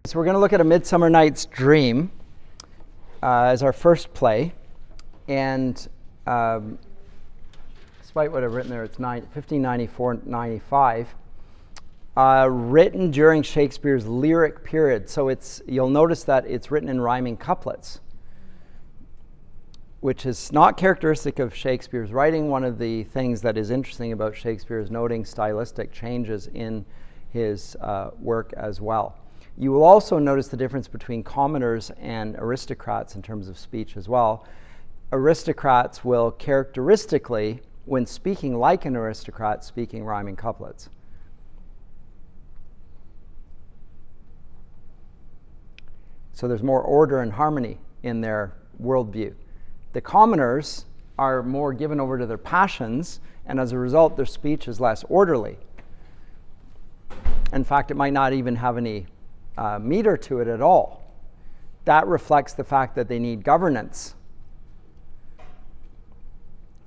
So we're going to look at A Midsummer Night's Dream as our first play. And despite what I've written there, it's 1594-95. Written during Shakespeare's lyric period. So you'll notice that it's written in rhyming couplets, which is not characteristic of Shakespeare's writing. One of the things that is interesting about Shakespeare is noting stylistic changes in his work as well. You will also notice the difference between commoners and aristocrats in terms of speech as well. Aristocrats will characteristically, when speaking like an aristocrat, speak in rhyming couplets. So there's more order and harmony in their worldview. The commoners are more given over to their passions, and as a result, their speech is less orderly. In fact, it might not even have any meter to it at all. That reflects the fact that they need governance.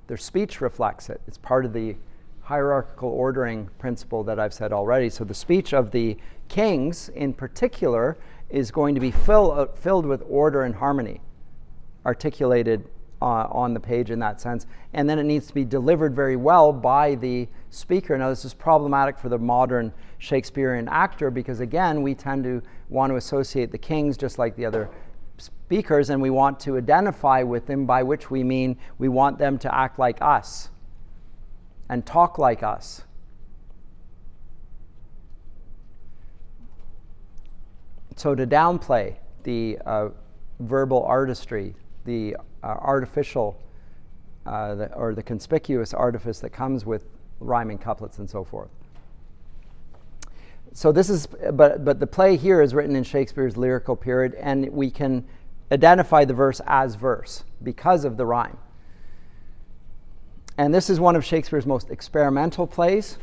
Their speech reflects it. It's part of the hierarchical ordering principle that I've said already. So the speech of the kings, in particular, is going to be filled with order and harmony, articulated on the page in that sense. And then it needs to be delivered very well by the speaker. Now, this is problematic for the modern Shakespearean actor because, again, we tend to want to associate the kings just like the other speakers, and we want to identify with them, by which we mean we want them to act like us and talk like us. So to downplay the verbal artistry, the artificial or the conspicuous artifice that comes with rhyming couplets and so forth. So this is, but the play here is written in Shakespeare's lyrical period, and we can identify the verse as verse because of the rhyme. And this is one of Shakespeare's most experimental plays.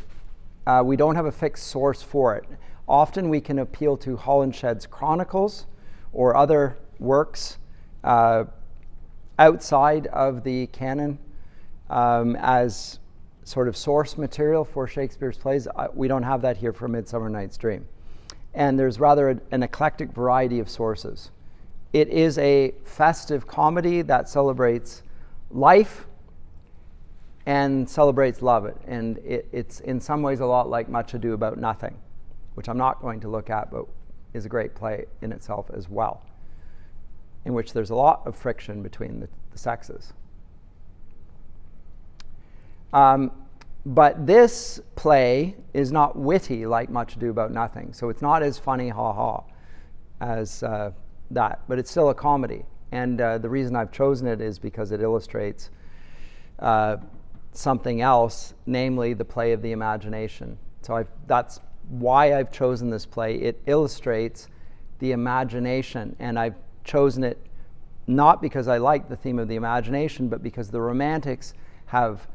We don't have a fixed source for it. Often we can appeal to Holinshed's Chronicles or other works outside of the canon as sort of source material for Shakespeare's plays. We don't have that here for Midsummer Night's Dream. And there's rather an eclectic variety of sources. It is a festive comedy that celebrates life and celebrates love. And it's in some ways a lot like Much Ado About Nothing, which I'm not going to look at, but is a great play in itself as well, in which there's a lot of friction between the sexes. But this play is not witty like Much Ado About Nothing, so it's not as funny ha-ha as that, but it's still a comedy. And the reason I've chosen it is because it illustrates something else, namely the play of the imagination. So that's why I've chosen this play. It illustrates the imagination, and I've chosen it not because I like the theme of the imagination, but because the Romantics have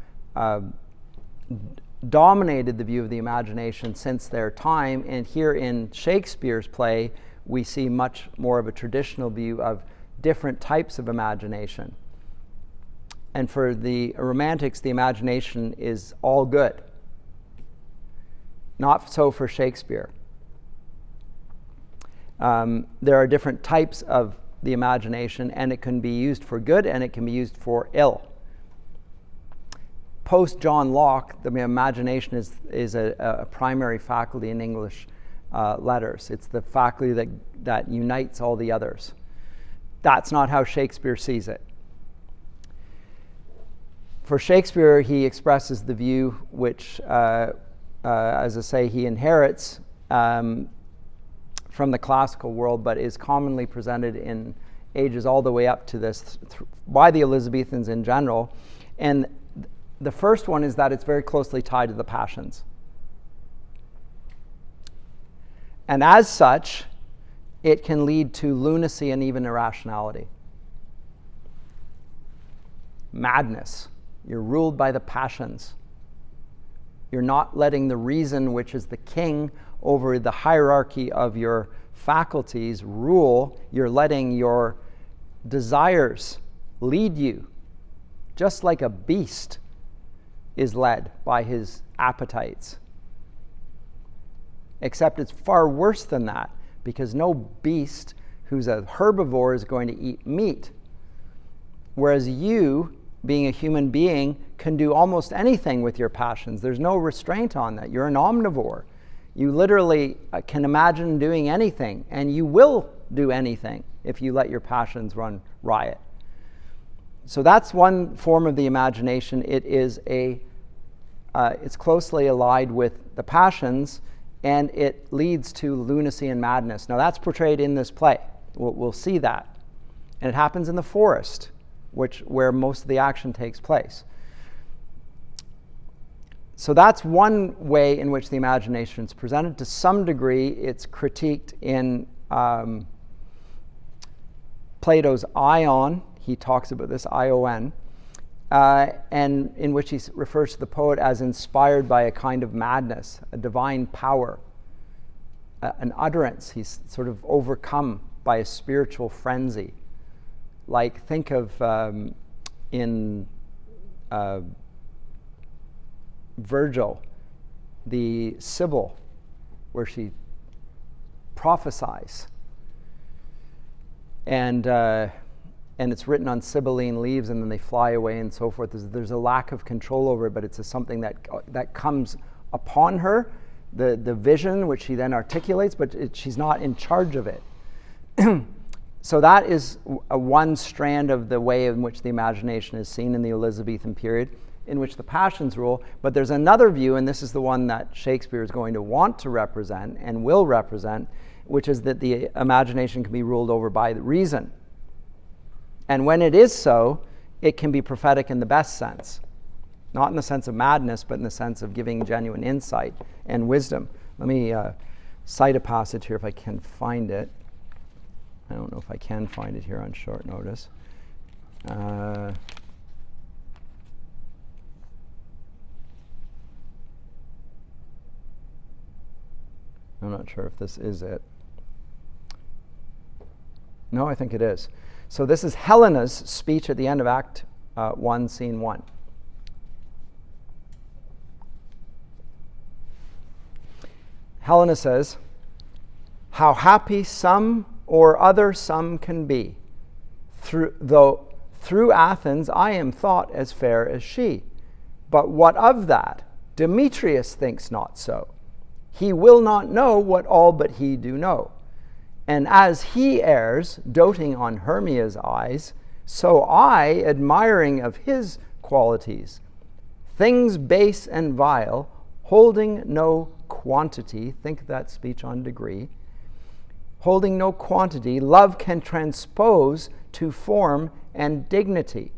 dominated the view of the imagination since their time, and here in Shakespeare's play we see much more of a traditional view of different types of imagination. And for the Romantics, the imagination is all good. Not so for Shakespeare. There are different types of the imagination, and it can be used for good and it can be used for ill. Post John Locke, the imagination is a primary faculty in English letters. It's the faculty that unites all the others. That's not how Shakespeare sees it. For Shakespeare, he expresses the view which, as I say, he inherits from the classical world, but is commonly presented in ages all the way up to this by the Elizabethans in general. And the first one is that it's very closely tied to the passions. And as such, it can lead to lunacy and even irrationality. Madness. You're ruled by the passions. You're not letting the reason, which is the king over the hierarchy of your faculties, rule. You're letting your desires lead you, just like a beast is led by his appetites. Except it's far worse than that, because no beast who's a herbivore is going to eat meat. Whereas you, being a human being, can do almost anything with your passions. There's no restraint on that. You're an omnivore. You literally can imagine doing anything, and you will do anything if you let your passions run riot. So that's one form of the imagination. It is it's closely allied with the passions, and it leads to lunacy and madness. Now that's portrayed in this play. We'll see that. And it happens in the forest, where most of the action takes place. So that's one way in which the imagination is presented. To some degree, it's critiqued in Plato's Ion. He talks about this, I-O-N, and in which he refers to the poet as inspired by a kind of madness, a divine power, an utterance. He's sort of overcome by a spiritual frenzy. Like, think of in Virgil, the Sibyl, where she prophesies. And it's written on Sibylline leaves, and then they fly away and so forth. There's a lack of control over it, but it's something that comes upon her, the vision, which she then articulates, but she's not in charge of it. So that is one strand of the way in which the imagination is seen in the Elizabethan period, in which the passions rule. But there's another view, and this is the one that Shakespeare is going to want to represent and will represent, which is that the imagination can be ruled over by the reason. And when it is so, it can be prophetic in the best sense. Not in the sense of madness, but in the sense of giving genuine insight and wisdom. Let me cite a passage here if I can find it. I don't know if I can find it here on short notice. I'm not sure if this is it. No, I think it is. So this is Helena's speech at the end of Act 1, Scene 1. Helena says, "How happy some or other some can be, though through Athens I am thought as fair as she. But what of that? Demetrius thinks not so. He will not know what all but he do know. And as he errs, doting on Hermia's eyes, so I, admiring of his qualities. Things base and vile, holding no quantity," think of that speech on degree, "holding no quantity, love can transpose to form and dignity.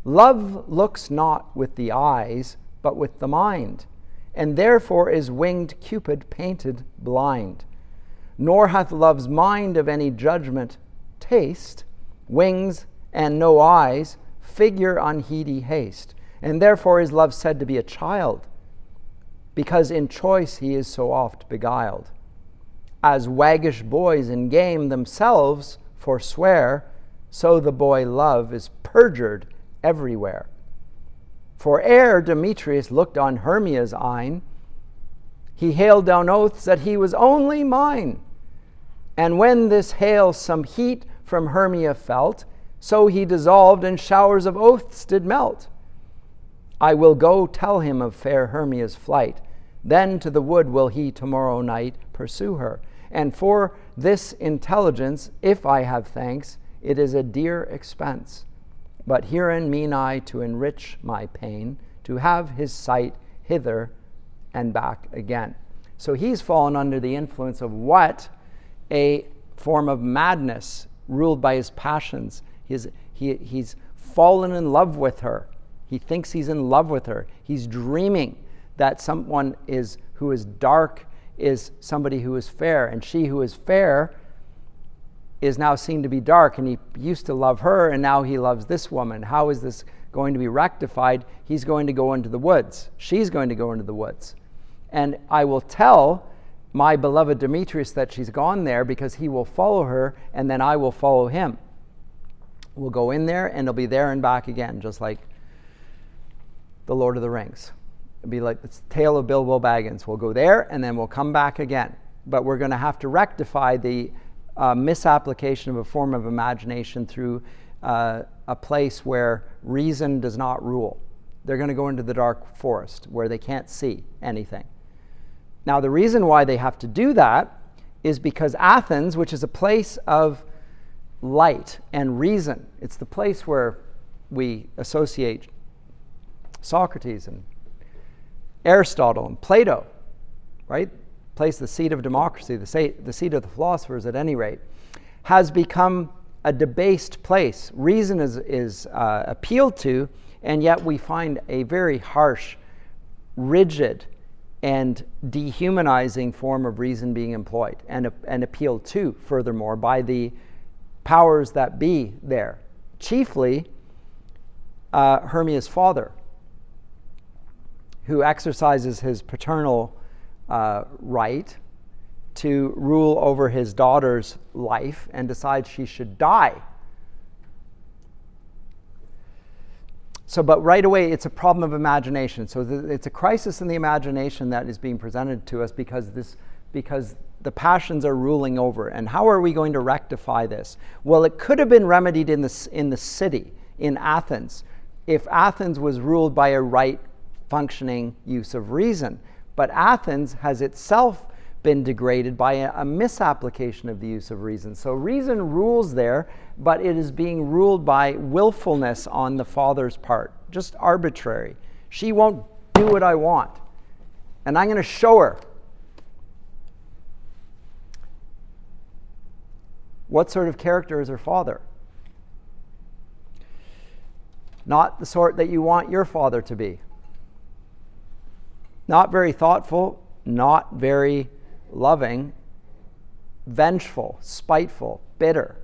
Love looks not with the eyes, but with the mind, and therefore is winged Cupid painted blind. Nor hath love's mind of any judgment taste, wings and no eyes, figure unheedy haste. And therefore is love said to be a child, because in choice he is so oft beguiled. As waggish boys in game themselves forswear, so the boy love is perjured everywhere. For ere Demetrius looked on Hermia's eyne, he hailed down oaths that he was only mine. And when this hail some heat from Hermia felt, so he dissolved and showers of oaths did melt. I will go tell him of fair Hermia's flight, then to the wood will he tomorrow night pursue her. And for this intelligence, if I have thanks, it is a dear expense. But herein mean I to enrich my pain, to have his sight hither and back again. So he's fallen under the influence of what? A form of madness ruled by his passions. He's fallen in love with her. He thinks he's in love with her. He's dreaming that someone who is dark is somebody who is fair, and she who is fair is now seen to be dark, and he used to love her, and now he loves this woman. How is this going to be rectified? He's going to go into the woods. She's going to go into the woods. And I will tell my beloved Demetrius that she's gone there, because he will follow her, and then I will follow him. We'll go in there, and he'll be there and back again, just like the Lord of the Rings. It'll be like the tale of Bilbo Baggins. We'll go there, and then we'll come back again. but we're going to have to rectify the misapplication of a form of imagination through a place where reason does not rule. They're going to go into the dark forest where they can't see anything. Now, the reason why they have to do that is because Athens, which is a place of light and reason, it's the place where we associate Socrates and Aristotle and Plato, right? Place, the seat of democracy, the seat of the philosophers at any rate, has become a debased place. Reason is appealed to, and yet we find a very harsh, rigid, and dehumanizing form of reason being employed and appealed to, furthermore, by the powers that be there. Chiefly, Hermia's father, who exercises his paternal right to rule over his daughter's life and decides she should die. So, but right away, it's a problem of imagination. So it's a crisis in the imagination that is being presented to us because the passions are ruling over. And how are we going to rectify this? Well, it could have been remedied in the city, in Athens, if Athens was ruled by a right functioning use of reason. But Athens has itself been degraded by a misapplication of the use of reason. So reason rules there, but it is being ruled by willfulness on the father's part, just arbitrary. She won't do what I want, and I'm going to show her. What sort of character is her father? Not the sort that you want your father to be. Not very thoughtful, not very loving, vengeful, spiteful, bitter.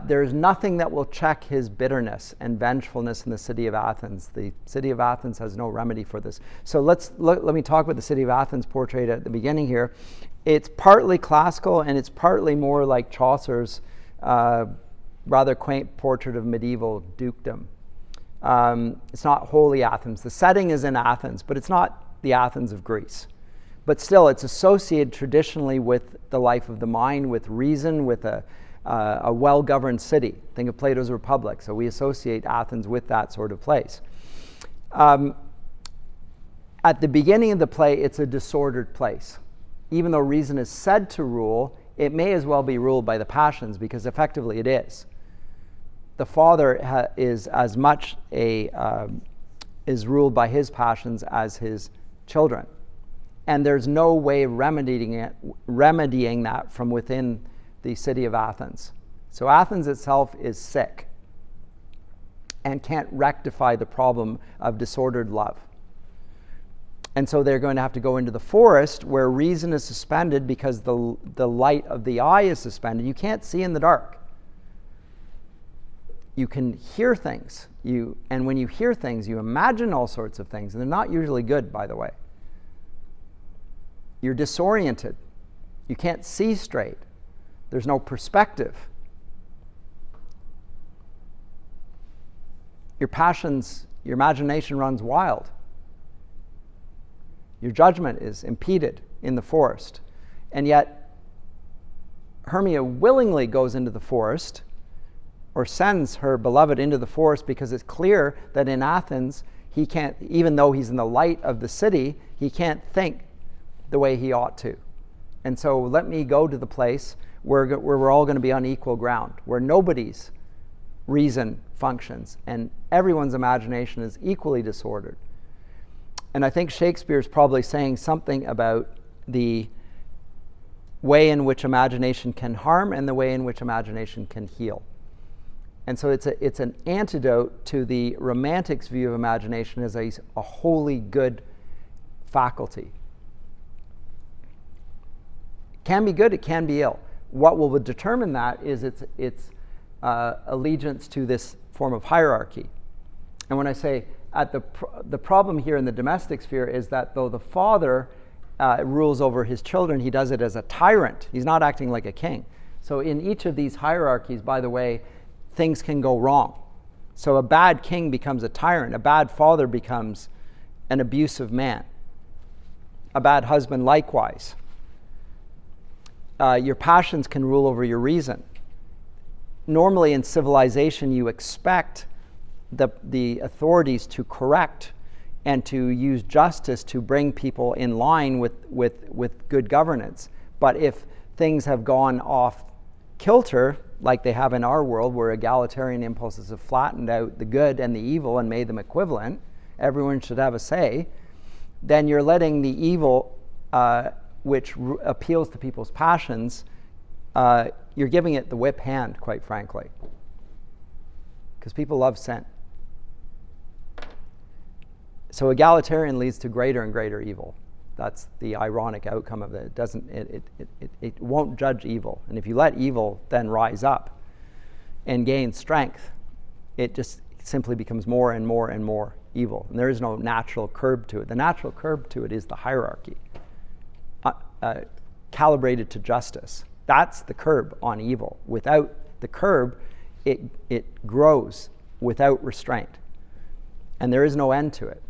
There's nothing that will check his bitterness and vengefulness in the city of Athens. The city of Athens has no remedy for this. So let me talk about the city of Athens portrayed at the beginning here. It's partly classical and it's partly more like Chaucer's rather quaint portrait of medieval dukedom. It's not wholly Athens. The setting is in Athens, but it's not the Athens of Greece. But still, it's associated traditionally with the life of the mind, with reason, with a well-governed city. Think of Plato's Republic. So we associate Athens with that sort of place. At the beginning of the play, it's a disordered place. Even though reason is said to rule, it may as well be ruled by the passions, because effectively it is. The father is as much is ruled by his passions as his children. And there's no way of remedying that from within the city of Athens. So Athens itself is sick and can't rectify the problem of disordered love. And so they're going to have to go into the forest where reason is suspended because the light of the eye is suspended. You can't see in the dark. You can hear things. And when you hear things, you imagine all sorts of things. And they're not usually good, by the way. You're disoriented. You can't see straight. There's no perspective. Your passions, your imagination runs wild. Your judgment is impeded in the forest. And yet, Hermia willingly goes into the forest or sends her beloved into the forest because it's clear that in Athens, he can't, even though he's in the light of the city, he can't think the way he ought to. And so let me go to the place where we're all going to be on equal ground, where nobody's reason functions and everyone's imagination is equally disordered. And I think Shakespeare's probably saying something about the way in which imagination can harm and the way in which imagination can heal. And so it's an antidote to the Romantics' view of imagination as a wholly good faculty. It can be good, it can be ill. What will determine that is its allegiance to this form of hierarchy. And when I say the problem here in the domestic sphere is that though the father rules over his children, he does it as a tyrant. He's not acting like a king. So in each of these hierarchies, by the way, things can go wrong. So a bad king becomes a tyrant. A bad father becomes an abusive man. A bad husband likewise. your passions can rule over your reason. Normally in civilization, you expect the authorities to correct and to use justice to bring people in line with good governance. But if things have gone off kilter, like they have in our world, where egalitarian impulses have flattened out the good and the evil and made them equivalent, everyone should have a say, then you're letting the evil, which appeals to people's passions, you're giving it the whip hand, quite frankly. Because people love sin. So egalitarian leads to greater and greater evil. That's the ironic outcome of it. It won't judge evil. And if you let evil then rise up and gain strength, it just simply becomes more and more and more evil. And there is no natural curb to it. The natural curb to it is the hierarchy, calibrated to justice. That's the curb on evil. Without the curb, it grows without restraint. And there is no end to it.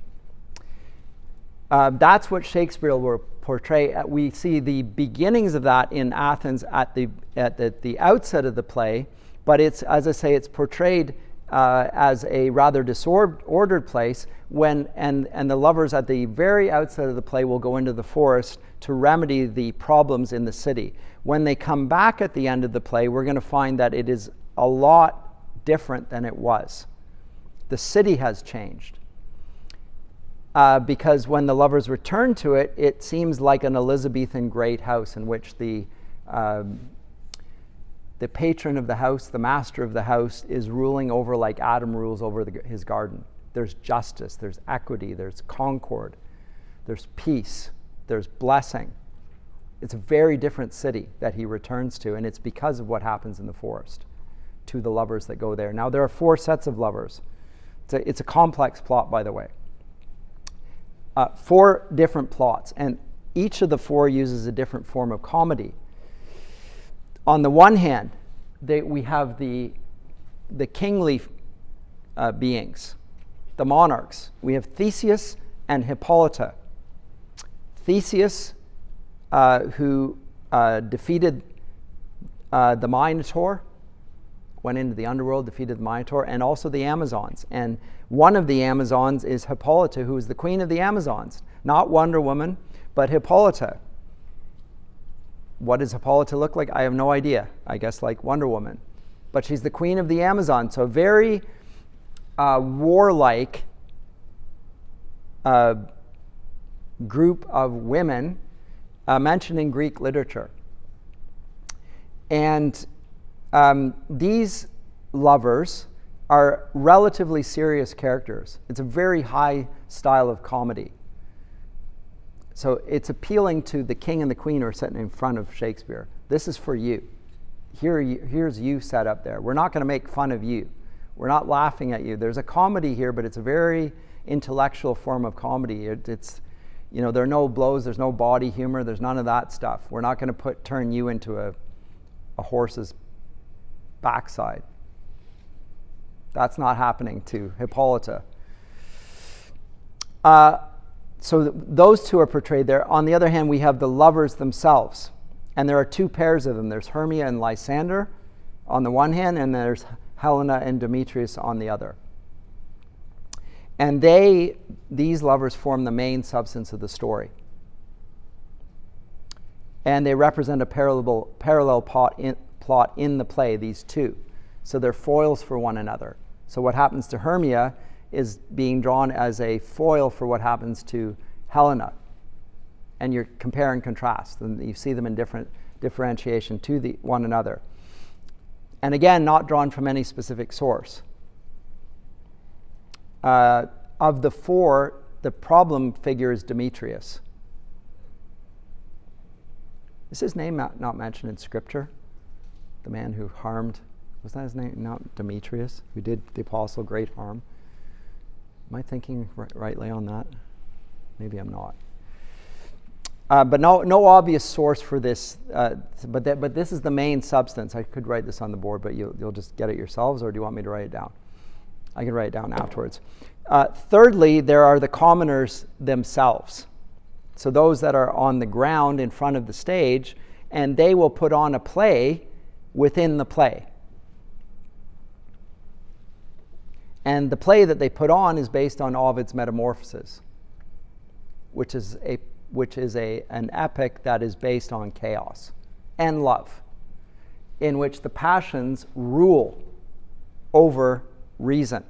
That's what Shakespeare will portray. We see the beginnings of that in Athens at the outset of the play, but it's, as I say, it's portrayed as a rather disordered place and the lovers at the very outset of the play will go into the forest to remedy the problems in the city. When they come back at the end of the play, we're going to find that it is a lot different than it was. The city has changed. Because when the lovers return to it, it seems like an Elizabethan great house in which the patron of the house, the master of the house, is ruling over like Adam rules over his garden. There's justice, there's equity, there's concord, there's peace, there's blessing. It's a very different city that he returns to, and it's because of what happens in the forest to the lovers that go there. Now, there are 4 sets of lovers. It's a complex plot, by the way. 4 different plots, and each of the 4 uses a different form of comedy. On the one hand, we have the kingly beings, the monarchs. We have Theseus and Hippolyta. Theseus, who defeated the Minotaur, went into the underworld, defeated the Minotaur, and also the Amazons. And one of the Amazons is Hippolyta, who is the queen of the Amazons. Not Wonder Woman, but Hippolyta. What does Hippolyta look like? I have no idea. I guess like Wonder Woman. But she's the queen of the Amazon. So very warlike group of women mentioned in Greek literature. And these lovers are relatively serious characters. It's a very high style of comedy. So it's appealing to the king and the queen who are sitting in front of Shakespeare. This is for you. Here's you set up there. We're not going to make fun of you. We're not laughing at you. There's a comedy here, but it's a very intellectual form of comedy. It's, there are no blows, there's no body humor, there's none of that stuff. We're not going to turn you into a horse's backside. That's not happening to Hippolyta. So those 2 are portrayed there. On the other hand, we have the lovers themselves. And there are 2 pairs of them. There's Hermia and Lysander on the one hand, and there's Helena and Demetrius on the other. And these lovers form the main substance of the story. And they represent a parallel plot in the play, these 2. So they're foils for one another. So what happens to Hermia is being drawn as a foil for what happens to Helena. And you compare and contrast, and you see them in different differentiation to one another. And again, not drawn from any specific source. Of the 4, the problem figure is Demetrius. Is his name not mentioned in Scripture? The man who harmed, was that his name? Not Demetrius, who did the apostle great harm. Am I thinking rightly on that? Maybe I'm not. But no obvious source for this. But this is the main substance. I could write this on the board, but you'll just get it yourselves, or do you want me to write it down? I can write it down afterwards. Thirdly, there are the commoners themselves. So those that are on the ground in front of the stage, and they will put on a play within the play. And the play that they put on is based on Ovid's Metamorphoses, which is an epic that is based on chaos and love, in which the passions rule over reason.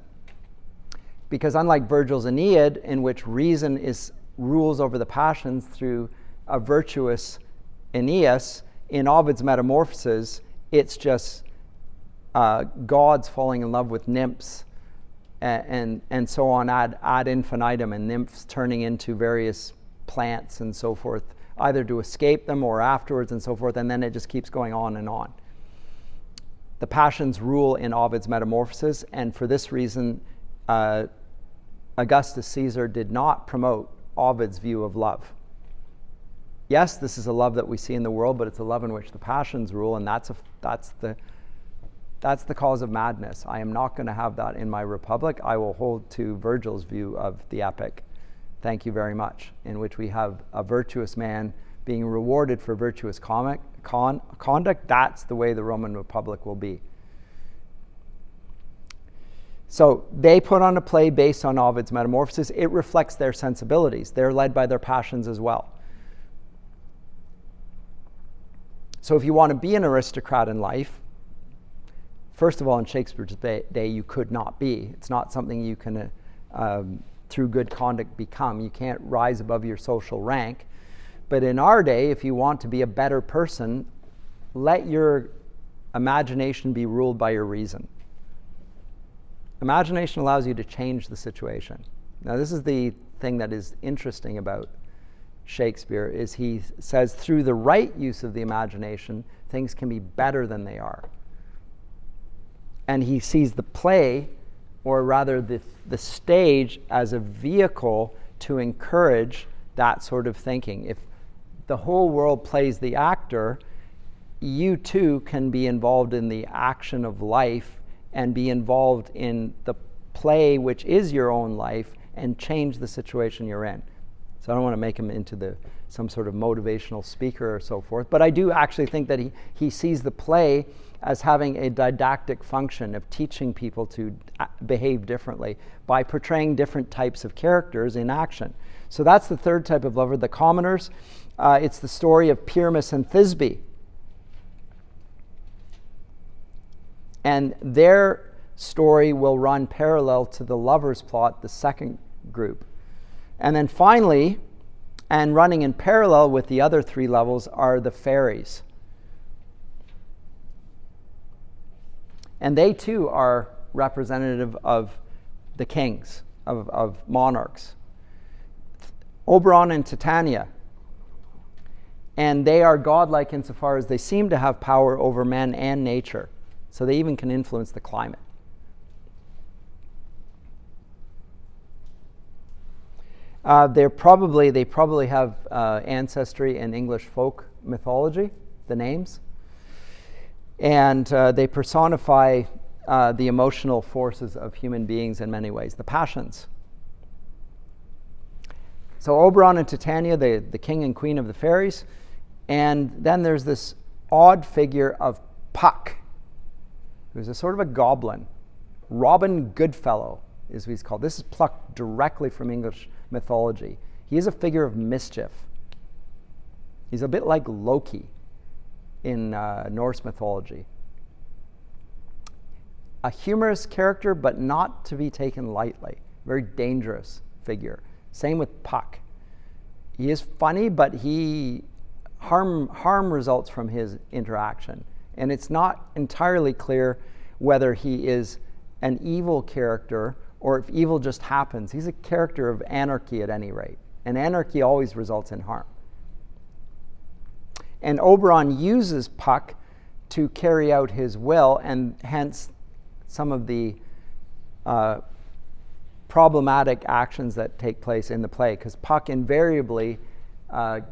Because unlike Virgil's Aeneid, in which reason rules over the passions through a virtuous Aeneas, in Ovid's Metamorphoses, it's just gods falling in love with nymphs and so on ad infinitum, and nymphs turning into various plants and so forth, either to escape them or afterwards and so forth, and then it just keeps going on and on. The passions rule in Ovid's Metamorphoses, and for this reason, Augustus Caesar did not promote Ovid's view of love. Yes, this is a love that we see in the world, but it's a love in which the passions rule, and that's the cause of madness. I am not going to have that in my Republic. I will hold to Virgil's view of the epic, thank you very much, in which we have a virtuous man being rewarded for virtuous conduct. That's the way the Roman Republic will be. So they put on a play based on Ovid's Metamorphoses. It reflects their sensibilities. They're led by their passions as well. So if you want to be an aristocrat in life, first of all, in Shakespeare's day, you could not be. It's not something you can, through good conduct, become. You can't rise above your social rank. But in our day, if you want to be a better person, let your imagination be ruled by your reason. Imagination allows you to change the situation. Now, this is the thing that is interesting about Shakespeare, is he says through the right use of the imagination, things can be better than they are. And he sees the play, or rather the stage, as a vehicle to encourage that sort of thinking. If the whole world plays the actor, you too can be involved in the action of life and be involved in the play, which is your own life, and change the situation you're in. So I don't want to make him into some sort of motivational speaker or so forth, but I do actually think that he sees the play as having a didactic function of teaching people to behave differently by portraying different types of characters in action. So that's the third type of lover, the commoners. It's the story of Pyramus and Thisbe. And their story will run parallel to the lover's plot, the second group. And then finally, and running in parallel with the other three levels, are the fairies. And they too are representative of the kings, of monarchs. Oberon and Titania. And they are godlike insofar as they seem to have power over men and nature. So they even can influence the climate. They probably have ancestry in English folk mythology, the names. And they personify the emotional forces of human beings in many ways, the passions. So Oberon and Titania, the king and queen of the fairies. And then there's this odd figure of Puck, who's a sort of a goblin. Robin Goodfellow is what he's called. This is plucked directly from English mythology. He is a figure of mischief. He's a bit like Loki in Norse mythology. A humorous character, but not to be taken lightly. Very dangerous figure. Same with Puck. He is funny, but harm results from his interaction. And it's not entirely clear whether he is an evil character or if evil just happens. He's a character of anarchy at any rate. And anarchy always results in harm. And Oberon uses Puck to carry out his will, and hence some of the problematic actions that take place in the play, because Puck invariably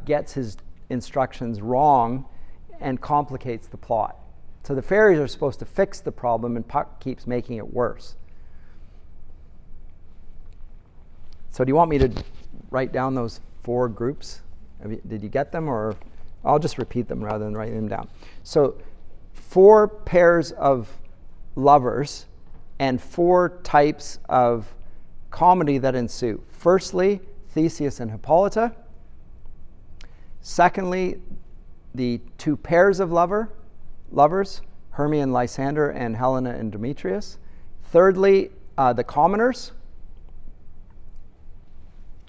gets his instructions wrong and complicates the plot. So the fairies are supposed to fix the problem, and Puck keeps making it worse. So do you want me to write down those four groups? Did you get them, or I'll just repeat them rather than writing them down. So 4 pairs of lovers and 4 types of comedy that ensue. Firstly, Theseus and Hippolyta. Secondly, the 2 pairs of lovers, Hermia and Lysander, and Helena and Demetrius. Thirdly, the commoners.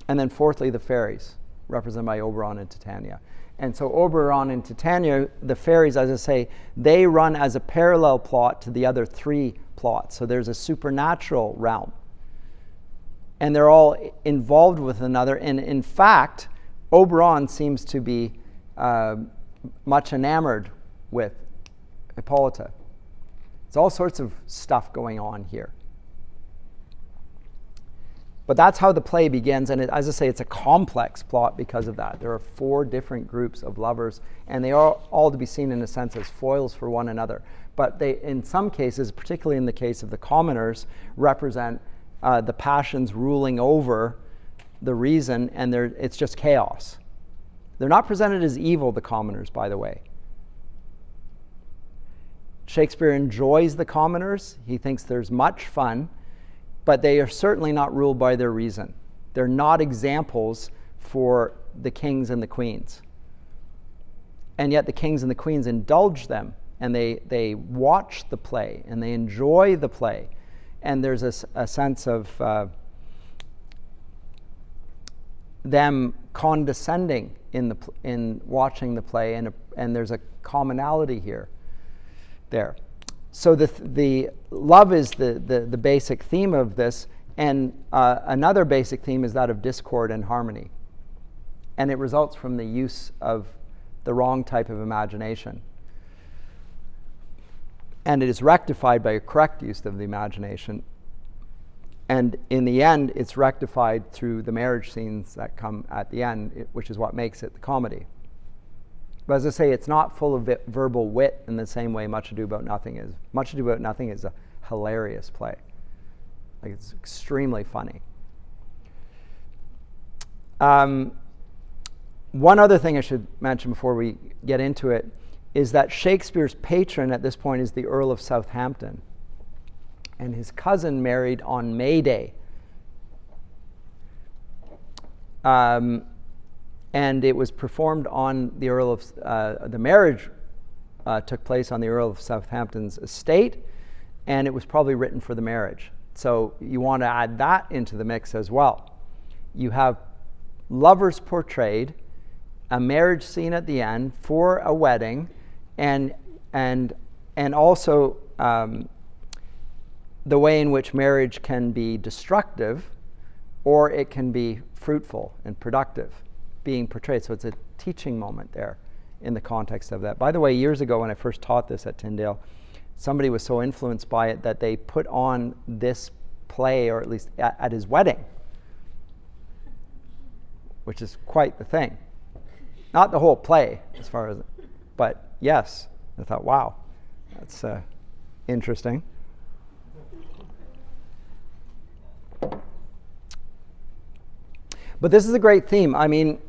And then fourthly, the fairies, represented by Oberon and Titania. And so Oberon and Titania, the fairies, as I say, they run as a parallel plot to the other 3 plots. So there's a supernatural realm. And they're all involved with another. And in fact, Oberon seems to be much enamored with Hippolyta. There's all sorts of stuff going on here. But that's how the play begins, and as I say, it's a complex plot because of that. There are 4 different groups of lovers, and they are all to be seen in a sense as foils for one another. But they, in some cases, particularly in the case of the commoners, represent the passions ruling over the reason, and it's just chaos. They're not presented as evil, the commoners, by the way. Shakespeare enjoys the commoners. He thinks there's much fun. But they are certainly not ruled by their reason. They're not examples for the kings and the queens. And yet the kings and the queens indulge them, and they watch the play, and they enjoy the play. And there's a sense of them condescending in watching the play, and there's a commonality there. So the love is the basic theme of this, and another basic theme is that of discord and harmony. And it results from the use of the wrong type of imagination. And it is rectified by a correct use of the imagination. And in the end, it's rectified through the marriage scenes that come at the end, which is what makes it the comedy. But as I say, it's not full of verbal wit in the same way Much Ado About Nothing is. Much Ado About Nothing is a hilarious play. Like, it's extremely funny. One other thing I should mention before we get into it is that Shakespeare's patron at this point is the Earl of Southampton. And his cousin married on May Day. And it was performed on the Earl of, the marriage took place on the Earl of Southampton's estate, and it was probably written for the marriage. So you want to add that into the mix as well. You have lovers portrayed, a marriage scene at the end for a wedding, and also the way in which marriage can be destructive or it can be fruitful and productive being portrayed. So it's a teaching moment there in the context of that. By the way, years ago when I first taught this at Tyndale, somebody was so influenced by it that they put on this play, or at least at his wedding, which is quite the thing. Not the whole play, as far as, but yes. I thought, wow, that's interesting. But this is a great theme. I mean,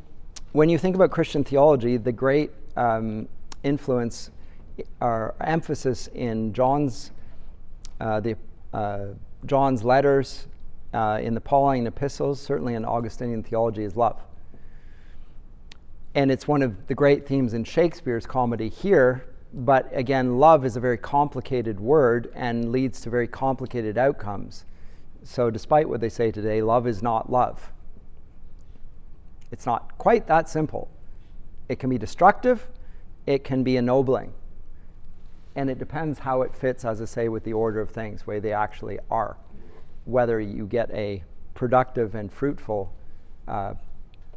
when you think about Christian theology, the great influence or emphasis in John's letters, in the Pauline epistles, certainly in Augustinian theology, is love. And it's one of the great themes in Shakespeare's comedy here. But again, love is a very complicated word and leads to very complicated outcomes. So despite what they say today, love is not love. It's not quite that simple. It can be destructive, it can be ennobling. And it depends how it fits, as I say, with the order of things, where they actually are. Whether you get a productive and fruitful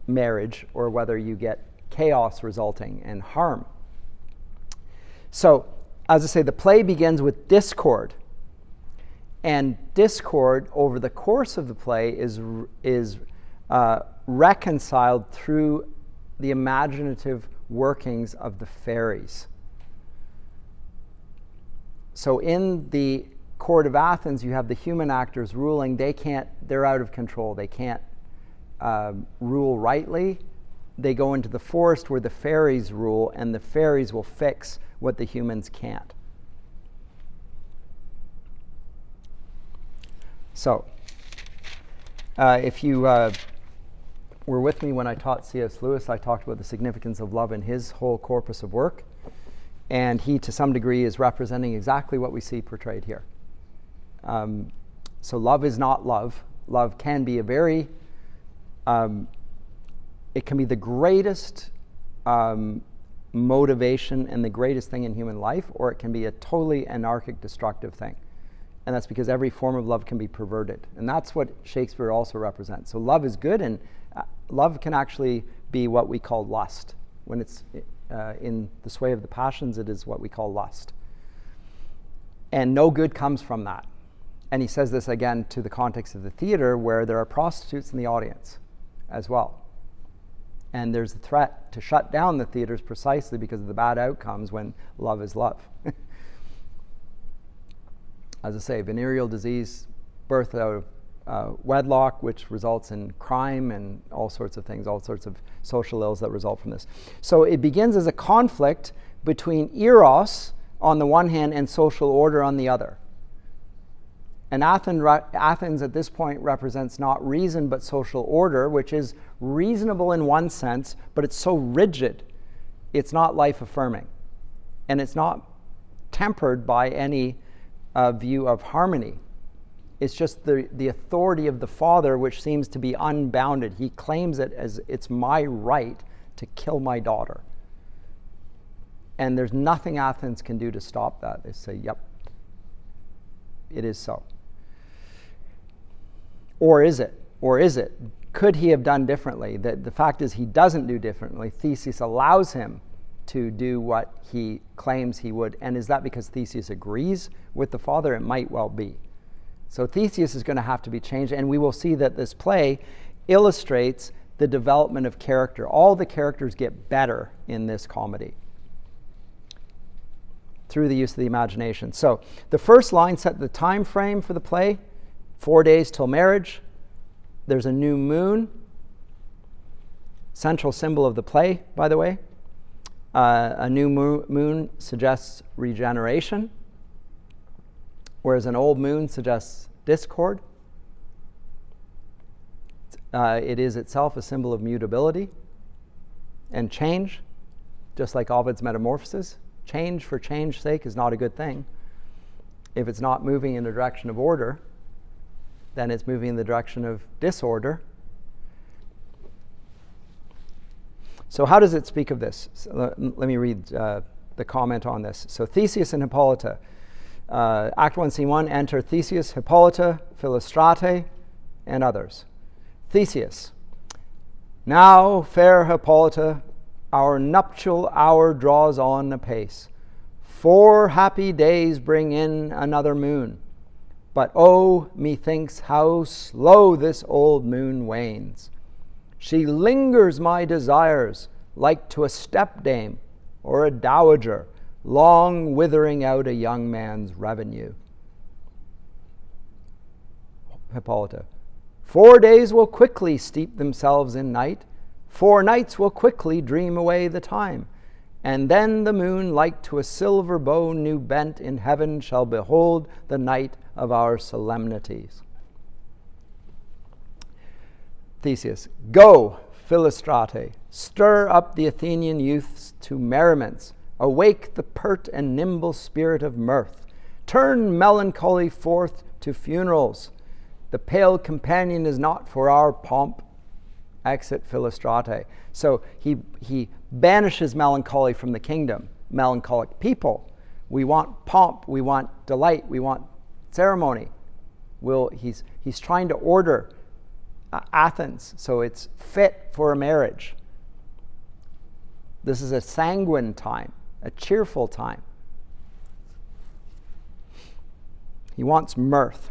marriage, or whether you get chaos resulting and harm. So, as I say, the play begins with discord. And discord over the course of the play is reconciled through the imaginative workings of the fairies. So in the court of Athens, you have the human actors ruling. They're out of control. They can't rule rightly. they go into the forest where the fairies rule, and the fairies will fix what the humans can't. So, if you were with me when I taught C.S. Lewis, I talked about the significance of love in his whole corpus of work. And he, to some degree, is representing exactly what we see portrayed here. So love is not love. Love can be a very, it can be the greatest motivation and the greatest thing in human life, or it can be a totally anarchic, destructive thing. And that's because every form of love can be perverted. And that's what Shakespeare also represents. So love is good, and love can actually be what we call lust. When it's in the sway of the passions, it is what we call lust. And no good comes from that. And he says this again to the context of the theater, where there are prostitutes in the audience as well. And there's a threat to shut down the theaters precisely because of the bad outcomes when love is love. As I say, venereal disease, birth out of wedlock, which results in crime and all sorts of things, all sorts of social ills that result from this. So it begins as a conflict between eros on the one hand and social order on the other. And Athens at this point represents not reason but social order, which is reasonable in one sense, but it's so rigid, it's not life-affirming. And it's not tempered by any view of harmony. It's just the authority of the father, which seems to be unbounded. He claims it as it's my right to kill my daughter. And there's nothing Athens can do to stop that. They say, yep, it is so. Or is it? Or is it? Could he have done differently? The fact is he doesn't do differently. Theseus allows him to do what he claims he would. And is that because Theseus agrees with the father? It might well be. So Theseus is going to have to be changed, and we will see that this play illustrates the development of character. All the characters get better in this comedy through the use of the imagination. So the first line set the time frame for the play, 4 days till marriage. There's a new moon, central symbol of the play, by the way. A new moon suggests regeneration, whereas an old moon suggests discord. It is itself a symbol of mutability and change, just like Ovid's Metamorphoses. Change for change's sake is not a good thing. If it's not moving in the direction of order, then it's moving in the direction of disorder. So how does it speak of this? So let me read the comment on this. So Theseus and Hippolyta. Act 1, Scene 1, enter Theseus, Hippolyta, Philostrate, and others. Theseus. Now, fair Hippolyta, our nuptial hour draws on apace. 4 happy days bring in another moon. But oh, methinks how slow this old moon wanes. She lingers my desires like to a stepdame or a dowager, long withering out a young man's revenue. Hippolyta. 4 days will quickly steep themselves in night. 4 nights will quickly dream away the time. And then the moon, like to a silver bow new bent in heaven, shall behold the night of our solemnities. Theseus. Go, Philostrate, stir up the Athenian youths to merriments. Awake the pert and nimble spirit of mirth. Turn melancholy forth to funerals. The pale companion is not for our pomp. Exit Philostrate. So he banishes melancholy from the kingdom. Melancholic people. We want pomp. We want delight. We want ceremony. He's trying to order Athens so it's fit for a marriage. This is a sanguine time, a cheerful time. He wants mirth.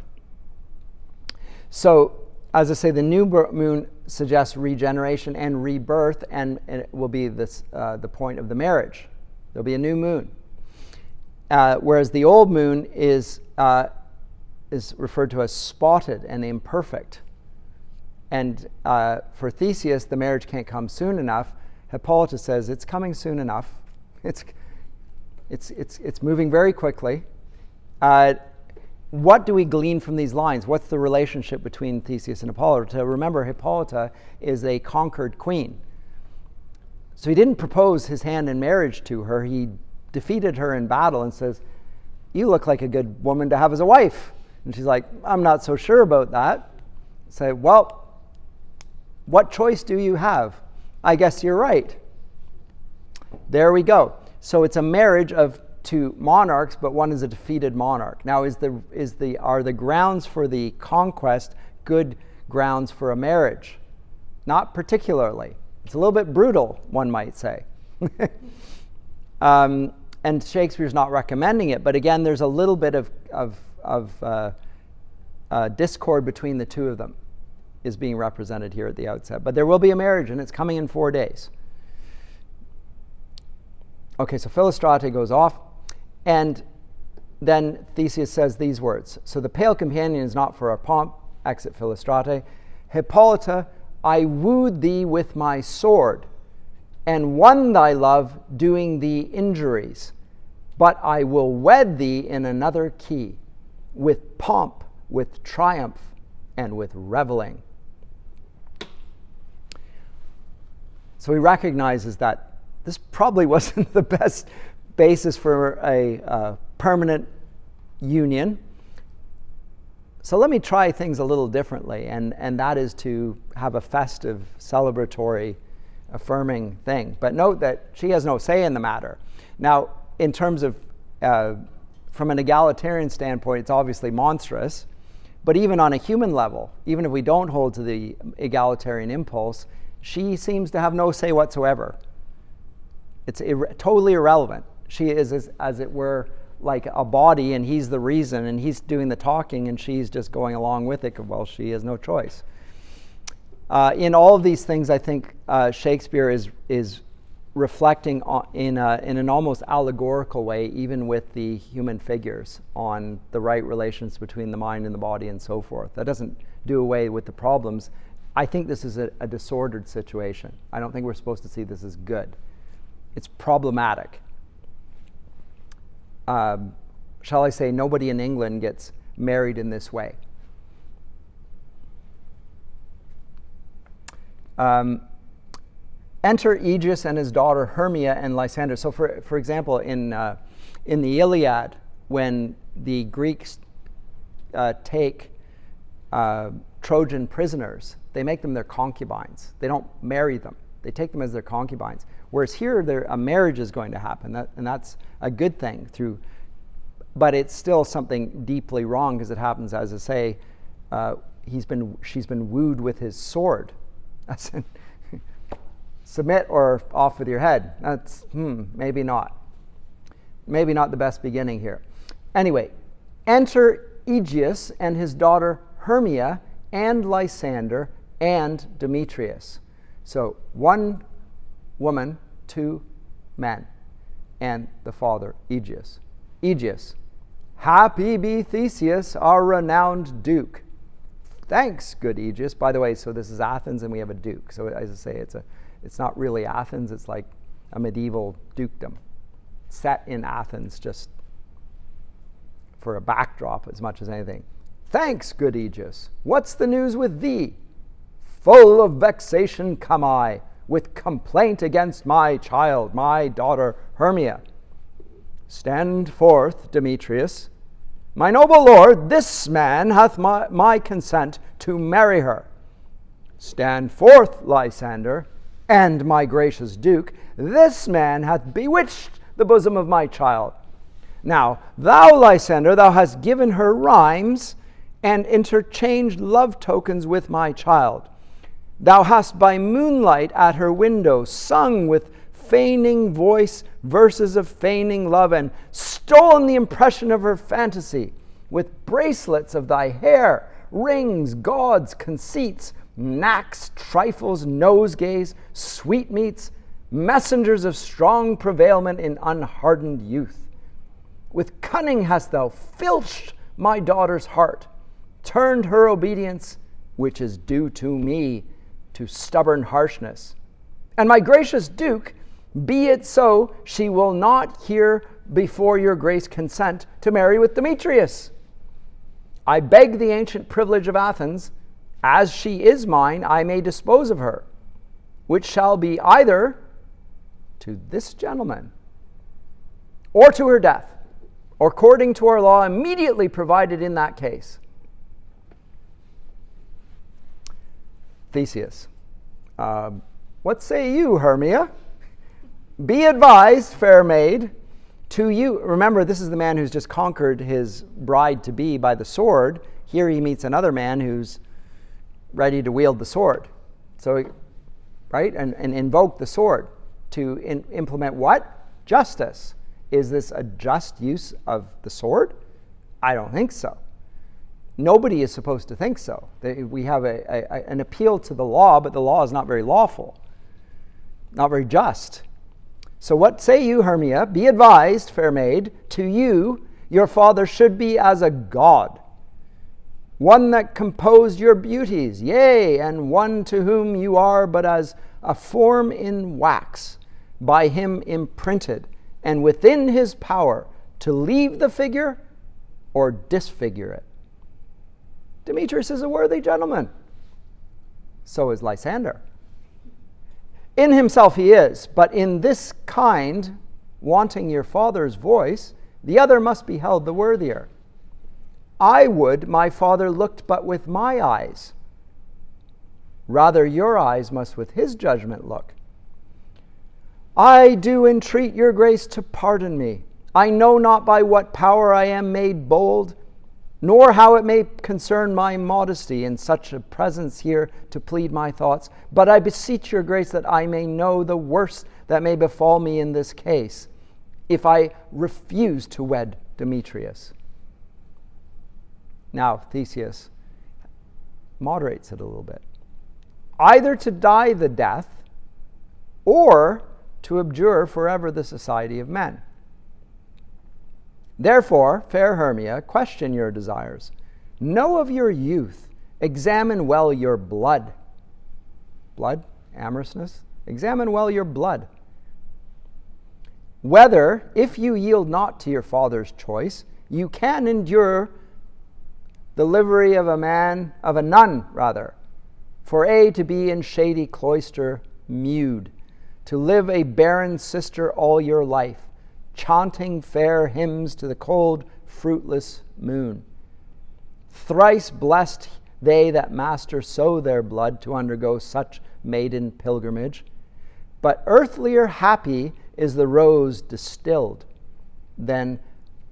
So, as I say, the new moon suggests regeneration and rebirth, and it will be this, the point of the marriage. There'll be a new moon. Whereas the old moon is referred to as spotted and imperfect. And for Theseus, the marriage can't come soon enough. Hippolyta says, it's coming soon enough. It's moving very quickly. What do we glean from these lines? What's the relationship between Theseus and Hippolyta? Remember, Hippolyta is a conquered queen. So he didn't propose his hand in marriage to her. He defeated her in battle and says, you look like a good woman to have as a wife. And she's like, I'm not so sure about that. Say, well, what choice do you have? I guess you're right. There we go. So it's a marriage of two monarchs, but one is a defeated monarch. Now, are the grounds for the conquest good grounds for a marriage? Not particularly. It's a little bit brutal, one might say. And Shakespeare's not recommending it, but again, there's a little bit of discord between the two of them is being represented here at the outset. But there will be a marriage, and it's coming in 4 days. Okay, so Philostrate goes off, and then Theseus says these words. So the pale companion is not for our pomp, exit Philostrate. Hippolyta, I wooed thee with my sword, and won thy love doing thee injuries. But I will wed thee in another key, with pomp, with triumph, and with reveling. So he recognizes that this probably wasn't the best basis for a permanent union. So let me try things a little differently, and that is to have a festive, celebratory, affirming thing. But note that she has no say in the matter. Now, in terms of, from an egalitarian standpoint, it's obviously monstrous. But even on a human level, even if we don't hold to the egalitarian impulse, she seems to have no say whatsoever. It's totally irrelevant. She is, as it were, like a body, and he's the reason, and he's doing the talking, and she's just going along with it. Well, she has no choice. In all of these things, I think Shakespeare is reflecting in an almost allegorical way, even with the human figures, on the right relations between the mind and the body and so forth. That doesn't do away with the problems. I think this is a disordered situation. I don't think we're supposed to see this as good. It's problematic. Shall I say, nobody in England gets married in this way. Enter Aegeus and his daughter Hermia and Lysander. So for example, in the Iliad, when the Greeks take Trojan prisoners, they make them their concubines. They don't marry them. They take them as their concubines. Whereas here, a marriage is going to happen, and that's a good thing. But it's still something deeply wrong, because it happens, as I say, she's been wooed with his sword. That's submit or off with your head. That's maybe not. Maybe not the best beginning here. Anyway, enter Aegeus and his daughter Hermia and Lysander and Demetrius. So 1 woman, 2 men, and the father Aegeus. Aegeus, happy be Theseus, our renowned duke. Thanks, good Aegeus. By the way, so this is Athens, and we have a duke. So as I say, it's not really Athens. It's like a medieval dukedom set in Athens, just for a backdrop as much as anything. Thanks, good Aegeus. What's the news with thee? Full of vexation come I, with complaint against my child, my daughter Hermia. Stand forth, Demetrius. My noble lord, this man hath my consent to marry her. Stand forth, Lysander, and my gracious duke, this man hath bewitched the bosom of my child. Now, thou, Lysander, thou hast given her rhymes and interchanged love tokens with my child. Thou hast by moonlight at her window sung with feigning voice verses of feigning love, and stolen the impression of her fantasy with bracelets of thy hair, rings, gauds, conceits, knacks, trifles, nosegays, sweetmeats, messengers of strong prevailment in unhardened youth. With cunning hast thou filched my daughter's heart, turned her obedience which is due to me, to stubborn harshness. And my gracious Duke, be it so, she will not here before your grace consent to marry with Demetrius. I beg the ancient privilege of Athens, as she is mine, I may dispose of her, which shall be either to this gentleman or to her death, or according to our law immediately provided in that case. Theseus. What say you, Hermia? Be advised, fair maid, to you. Remember, this is the man who's just conquered his bride-to-be by the sword. Here he meets another man who's ready to wield the sword. So, right? And invoke the sword to implement what? Justice. Is this a just use of the sword? I don't think so. Nobody is supposed to think so. We have an appeal to the law, but the law is not very lawful, not very just. So what say you, Hermia? Be advised, fair maid, to you, your father should be as a god, one that composed your beauties, yea, and one to whom you are but as a form in wax, by him imprinted, and within his power to leave the figure or disfigure it. Demetrius is a worthy gentleman. So is Lysander. In himself he is, but in this kind, wanting your father's voice, the other must be held the worthier. I would my father looked but with my eyes. Rather your eyes must with his judgment look. I do entreat your grace to pardon me. I know not by what power I am made bold, nor how it may concern my modesty in such a presence here to plead my thoughts. But I beseech your grace that I may know the worst that may befall me in this case, if I refuse to wed Demetrius. Now, Theseus moderates it a little bit. Either to die the death, or to abjure forever the society of men. Therefore, fair Hermia, question your desires. Know of your youth. Examine well your blood. Blood? Amorousness? Examine well your blood. Whether, if you yield not to your father's choice, you can endure the livery of a nun, for to be in shady cloister mewed, to live a barren sister all your life, chanting fair hymns to the cold, fruitless moon. Thrice blessed they that master sow their blood to undergo such maiden pilgrimage. But earthlier happy is the rose distilled than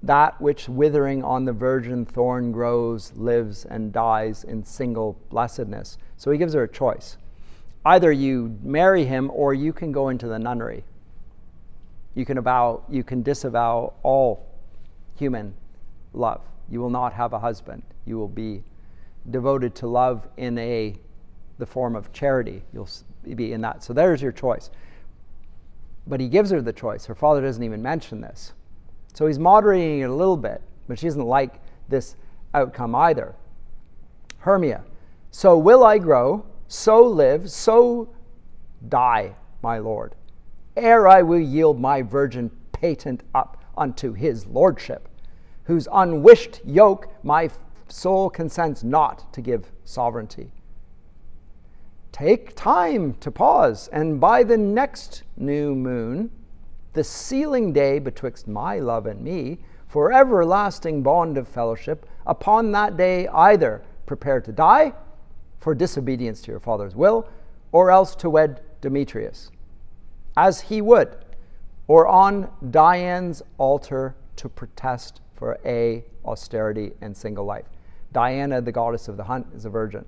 that which withering on the virgin thorn grows, lives, and dies in single blessedness. So he gives her a choice. Either you marry him or you can go into the nunnery. You can disavow all human love. You will not have a husband. You will be devoted to love in the form of charity. You'll be in that. So there's your choice. But he gives her the choice. Her father doesn't even mention this. So he's moderating it a little bit, but she doesn't like this outcome either. Hermia, so will I grow, so live, so die, my lord, ere I will yield my virgin patent up unto his lordship, whose unwished yoke my soul consents not to give sovereignty. Take time to pause, and by the next new moon, the sealing day betwixt my love and me, for everlasting bond of fellowship, upon that day either prepare to die for disobedience to your father's will, or else to wed Demetrius, as he would, or on Diana's altar to protest for austerity and single life. Diana, the goddess of the hunt, is a virgin.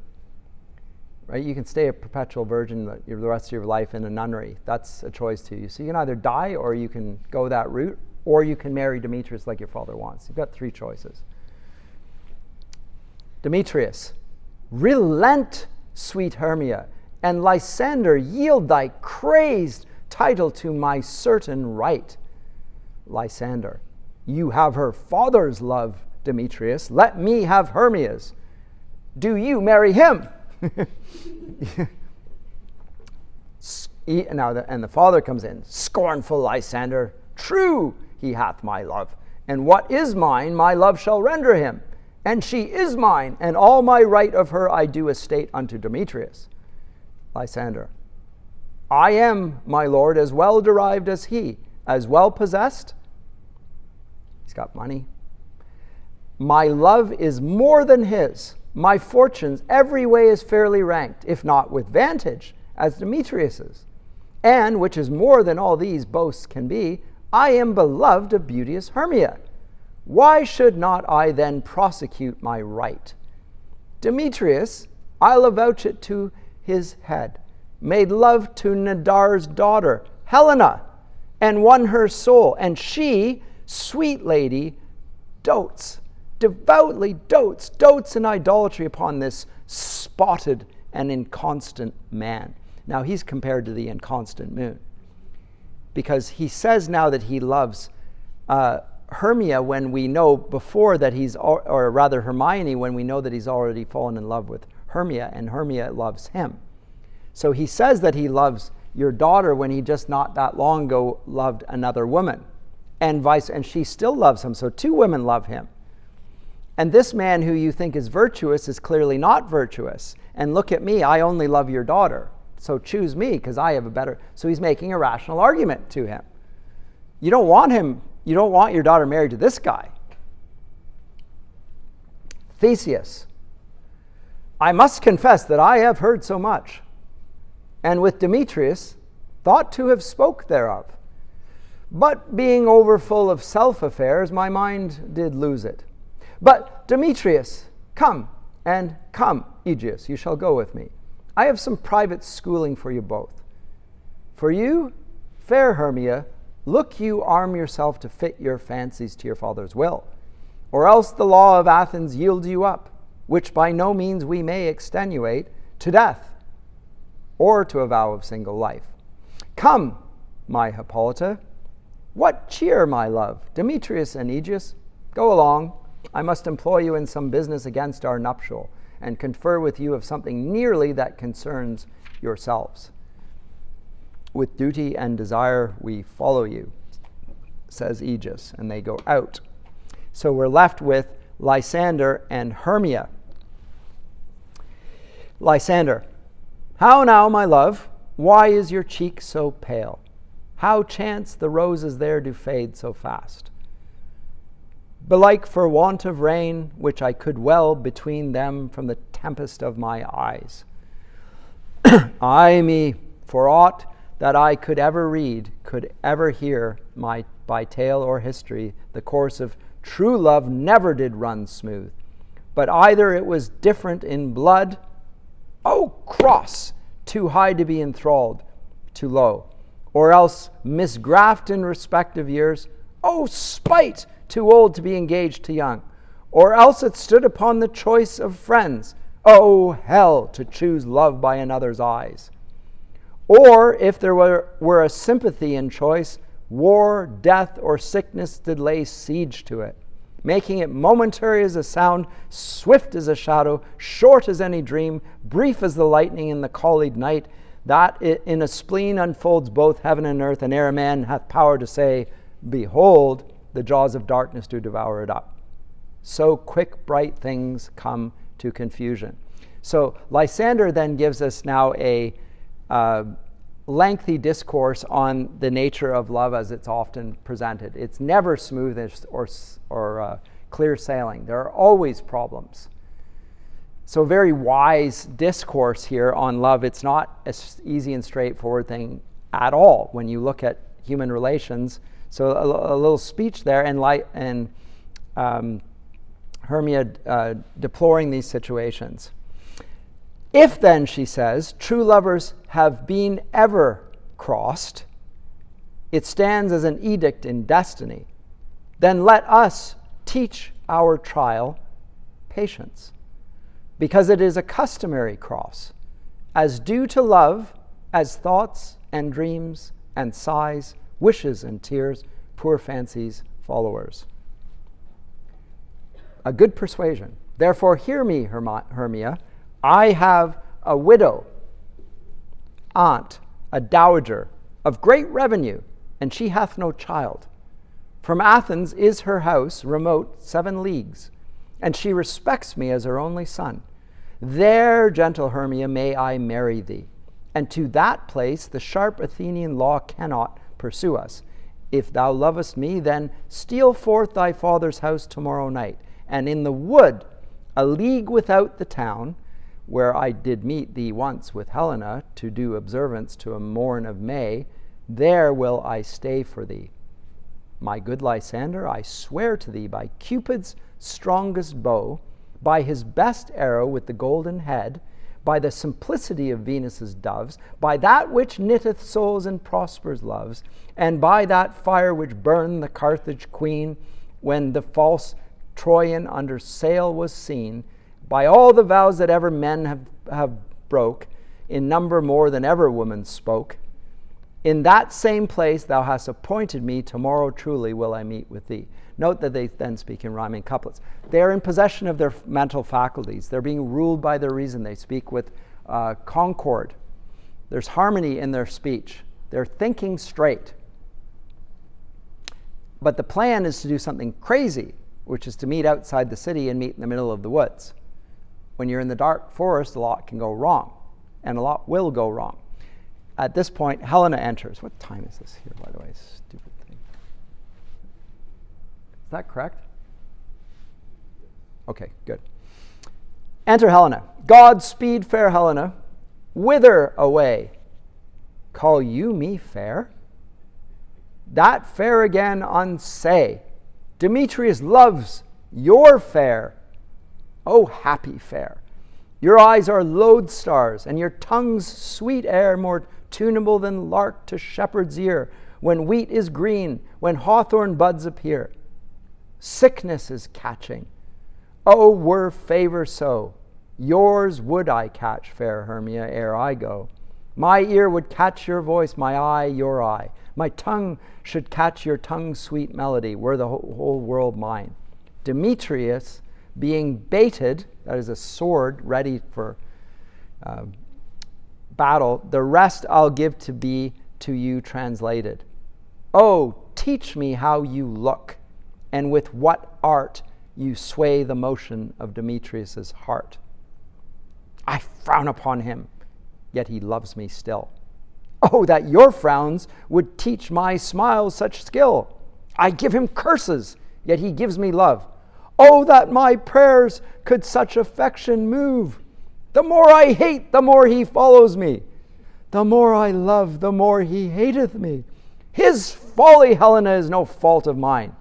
Right? You can stay a perpetual virgin the rest of your life in a nunnery. That's a choice to you. So you can either die, or you can go that route, or you can marry Demetrius like your father wants. You've got three choices. Demetrius, relent, sweet Hermia, and Lysander, yield thy crazed title to my certain right. Lysander, you have her father's love, Demetrius. Let me have Hermia's. Do you marry him? And the father comes in, scornful Lysander, true, he hath my love. And what is mine, my love shall render him. And she is mine, and all my right of her I do estate unto Demetrius. Lysander, I am, my lord, as well derived as he, as well possessed. He's got money. My love is more than his. My fortunes every way is fairly ranked, if not with vantage, as Demetrius's. And, which is more than all these boasts can be, I am beloved of beauteous Hermia. Why should not I then prosecute my right? Demetrius, I'll avouch it to his head, made love to Nadar's daughter, Helena, and won her soul. And she, sweet lady, devoutly dotes in idolatry upon this spotted and inconstant man. Now he's compared to the inconstant moon, because he says now that he loves Hermia when we know before that or rather Hermione, when we know that he's already fallen in love with Hermia, and Hermia loves him. So he says that he loves your daughter when he just not that long ago loved another woman, and she still loves him. So two women love him. And this man who you think is virtuous is clearly not virtuous. And look at me, I only love your daughter. So choose me because I have a better... So he's making a rational argument to him. You don't want your daughter married to this guy. Theseus, I must confess that I have heard so much, and with Demetrius thought to have spoke thereof. But being overfull of self-affairs, my mind did lose it. But Demetrius, come, Aegeus, you shall go with me. I have some private schooling for you both. For you, fair Hermia, look you arm yourself to fit your fancies to your father's will, or else the law of Athens yields you up, which by no means we may extenuate, to death, or to a vow of single life. Come, my Hippolyta, what cheer, my love? Demetrius and Aegeus, go along. I must employ you in some business against our nuptial, and confer with you of something nearly that concerns yourselves. With duty and desire we follow you, says Aegeus, and they go out. So we're left with Lysander and Hermia. Lysander, how now, my love, why is your cheek so pale? How chance the roses there do fade so fast? Belike for want of rain, which I could well between them from the tempest of my eyes. Ay me, for aught that I could ever read, could ever hear, by tale or history, the course of true love never did run smooth. But either it was different in blood, oh cross, too high to be enthralled, too low, or else misgraft in respect of years, oh spite, too old to be engaged to young, or else it stood upon the choice of friends, oh hell, to choose love by another's eyes. Or if there were a sympathy in choice, war, death, or sickness did lay siege to it, making it momentary as a sound, swift as a shadow, short as any dream, brief as the lightning in the collied night, that it in a spleen unfolds both heaven and earth, and ere a man hath power to say, behold, the jaws of darkness do devour it up. So quick, bright things come to confusion. So Lysander then gives us now a lengthy discourse on the nature of love as it's often presented. It's never smooth or clear sailing. There are always problems. So very wise discourse here on love. It's not an easy and straightforward thing at all when you look at human relations. So a little speech there, and Hermia deploring these situations. If then, she says, true lovers have been ever crossed, it stands as an edict in destiny, then let us teach our trial patience, because it is a customary cross, as due to love as thoughts and dreams and sighs, wishes and tears, poor fancies, followers. A good persuasion. Therefore, hear me, Hermia. I have a widow, aunt, a dowager, of great revenue, and she hath no child. From Athens is her house remote 7 leagues, and she respects me as her only son. There, gentle Hermia, may I marry thee, and to that place the sharp Athenian law cannot pursue us. If thou lovest me, then steal forth thy father's house tomorrow night, and in the wood, a league without the town, where I did meet thee once with Helena to do observance to a morn of May, there will I stay for thee. My good Lysander, I swear to thee by Cupid's strongest bow, by his best arrow with the golden head, by the simplicity of Venus's doves, by that which knitteth souls and prospers loves, and by that fire which burned the Carthage queen when the false Troyan under sail was seen, by all the vows that ever men have broke, in number more than ever woman spoke, in that same place thou hast appointed me, tomorrow truly will I meet with thee. Note that they then speak in rhyming couplets. They are in possession of their mental faculties. They're being ruled by their reason. They speak with concord. There's harmony in their speech. They're thinking straight. But the plan is to do something crazy, which is to meet outside the city and meet in the middle of the woods. When you're in the dark forest, a lot can go wrong, and a lot will go wrong. At this point, Helena enters. What time is this here, by the way? Stupid thing. Is that correct? Okay, good. Enter Helena. God speed, fair Helena. Whither away? Call you me fair? That fair again unsay. Demetrius loves your fair. Oh, happy fair! Your eyes are lodestars, and your tongue's sweet air more tunable than lark to shepherd's ear, when wheat is green, when hawthorn buds appear. Sickness is catching. Oh, were favor so, yours would I catch, fair Hermia, ere I go. My ear would catch your voice, my eye your eye. My tongue should catch your tongue's sweet melody, were the whole world mine. Demetrius, being baited, that is a sword ready for battle, the rest I'll give to be to you translated. Oh, teach me how you look, and with what art you sway the motion of Demetrius's heart. I frown upon him, yet he loves me still. Oh, that your frowns would teach my smiles such skill. I give him curses, yet he gives me love. Oh, that my prayers could such affection move. The more I hate, the more he follows me. The more I love, the more he hateth me. His folly, Helena, is no fault of mine.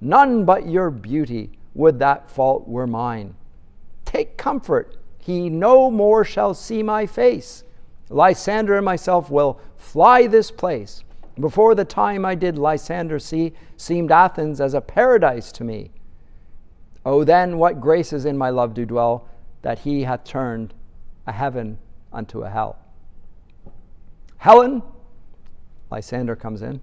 None but your beauty would that fault were mine. Take comfort, he no more shall see my face. Lysander and myself will fly this place. Before the time I did Lysander see, seemed Athens as a paradise to me. Oh, then what graces in my love do dwell, that he hath turned a heaven unto a hell. Helen, Lysander comes in,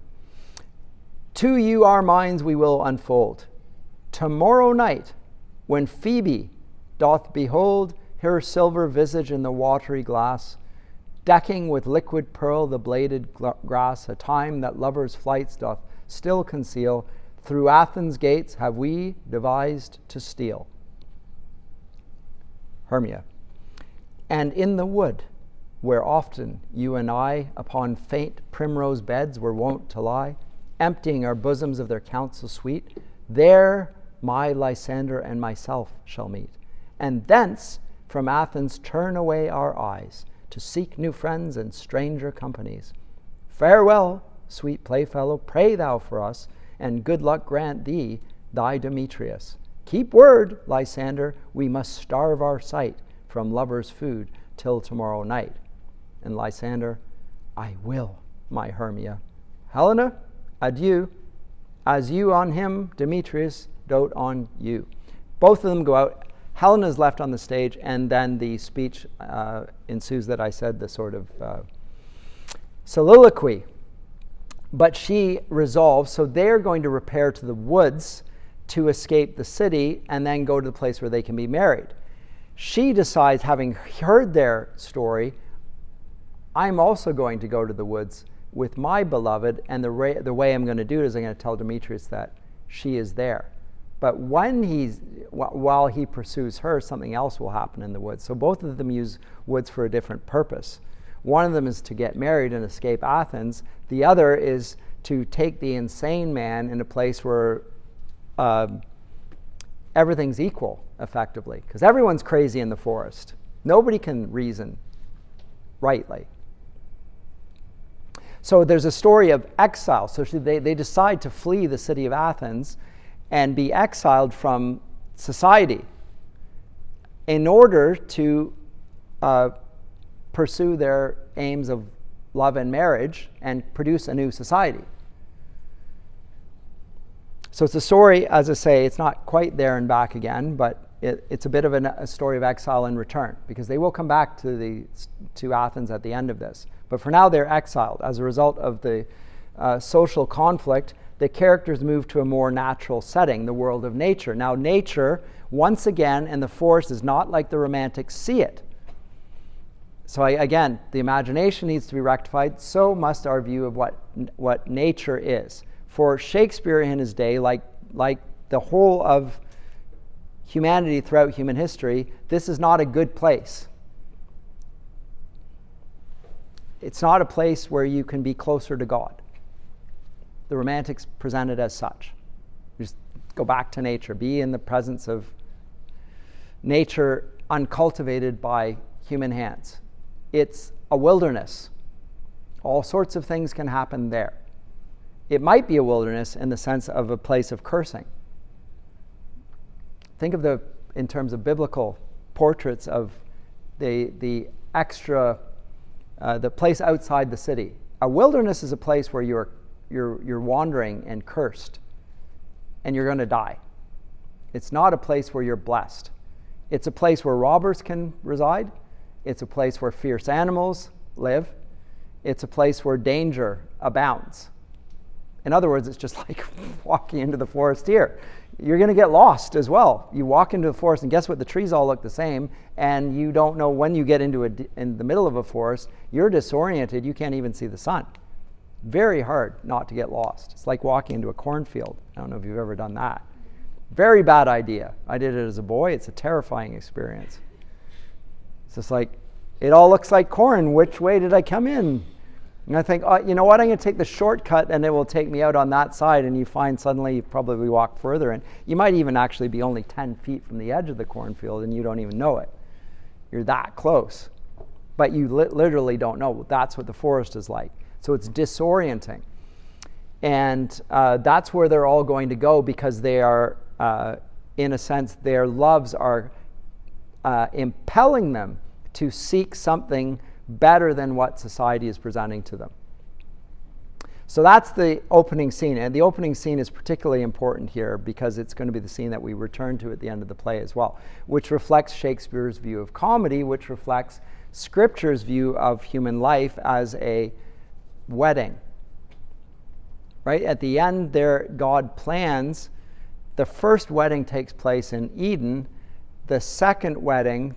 to you our minds we will unfold. Tomorrow night, when Phoebe doth behold her silver visage in the watery glass, decking with liquid pearl the bladed grass, a time that lovers' flights doth still conceal, through Athens' gates have we devised to steal. Hermia. And in the wood, where often you and I upon faint primrose beds were wont to lie, emptying our bosoms of their counsel sweet, there my Lysander and myself shall meet. And thence from Athens turn away our eyes, to seek new friends and stranger companies. Farewell, sweet playfellow, pray thou for us, and good luck grant thee, thy Demetrius. Keep word, Lysander, we must starve our sight from lovers' food till tomorrow night. And Lysander, I will, my Hermia. Helena, adieu. As you on him, Demetrius, dote on you. Both of them go out. Helena is left on the stage, and then the speech ensues that I said, the sort of soliloquy. But she resolves, so they're going to repair to the woods to escape the city and then go to the place where they can be married. she decides, having heard their story, I'm also going to go to the woods with my beloved, and the way I'm going to do it is I'm going to tell Demetrius that she is there. But while he pursues her, something else will happen in the woods. So both of them use woods for a different purpose. One of them is to get married and escape Athens. The other is to take the insane man in a place where everything's equal, effectively. Because everyone's crazy in the forest. Nobody can reason rightly. So there's a story of exile. So they decide to flee the city of Athens and be exiled from society in order to pursue their aims of love and marriage and produce a new society. So it's a story, as I say, it's not quite there and back again, but it's a bit of a story of exile and return, because they will come back to Athens at the end of this. But for now, they're exiled. As a result of the social conflict, the characters move to a more natural setting, the world of nature. Now, nature, once again, in the forest is not like the romantics see it. So again, the imagination needs to be rectified. So must our view of what nature is. For Shakespeare in his day, like the whole of humanity throughout human history, this is not a good place. It's not a place where you can be closer to God. The romantics present it as such. Just go back to nature. Be in the presence of nature uncultivated by human hands. It's a wilderness. All sorts of things can happen there. It might be a wilderness in the sense of a place of cursing. Think of in terms of biblical portraits of the place outside the city. A wilderness is a place where you're wandering and cursed, and you're going to die. It's not a place where you're blessed. It's a place where robbers can reside. It's a place where fierce animals live. It's a place where danger abounds. In other words, it's just like walking into the forest here. You're going to get lost as well. You walk into the forest, and guess what? The trees all look the same, and you don't know when you get in the middle of a forest. You're disoriented. You can't even see the sun. Very hard not to get lost. It's like walking into a cornfield. I don't know if you've ever done that. Very bad idea. I did it as a boy. It's a terrifying experience. It's just like, it all looks like corn. Which way did I come in? And I think, oh, you know what? I'm going to take the shortcut, and it will take me out on that side. And you find suddenly you probably walk further. And you might even actually be only 10 feet from the edge of the cornfield, and you don't even know it. You're that close. But you literally don't know. That's what the forest is like. So it's disorienting. And that's where they're all going to go, because they are, in a sense, their loves are impelling them to seek something better than what society is presenting to them. So that's the opening scene. And the opening scene is particularly important here because it's going to be the scene that we return to at the end of the play as well, which reflects Shakespeare's view of comedy, which reflects Scripture's view of human life as a wedding. Right? At the end there, God plans. The first wedding takes place in Eden. The second wedding,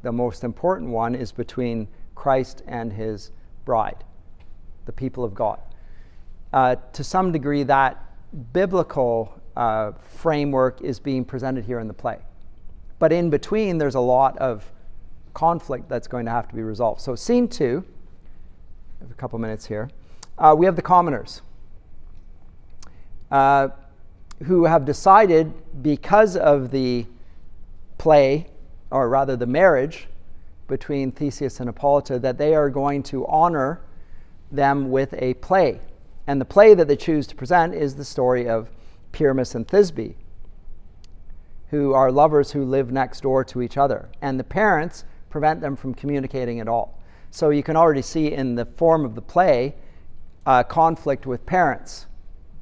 the most important one, is between Christ and his bride, the people of God. To some degree, that biblical framework is being presented here in the play. But in between, there's a lot of conflict that's going to have to be resolved. So scene 2, I have a couple minutes here. We have the commoners who have decided, because of the play, or rather the marriage between Theseus and Hippolyta, that they are going to honor them with a play. And the play that they choose to present is the story of Pyramus and Thisbe, who are lovers who live next door to each other. And the parents prevent them from communicating at all. So you can already see in the form of the play conflict with parents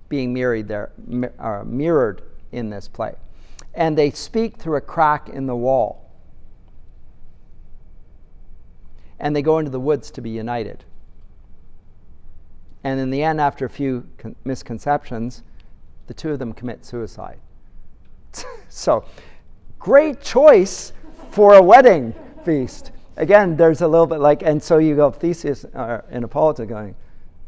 being mirrored in this play. And they speak through a crack in the wall. And they go into the woods to be united. And in the end, after a few misconceptions, the two of them commit suicide. So, great choice for a wedding feast. Again, there's a little bit like, and so you go, Theseus and Hippolyta going,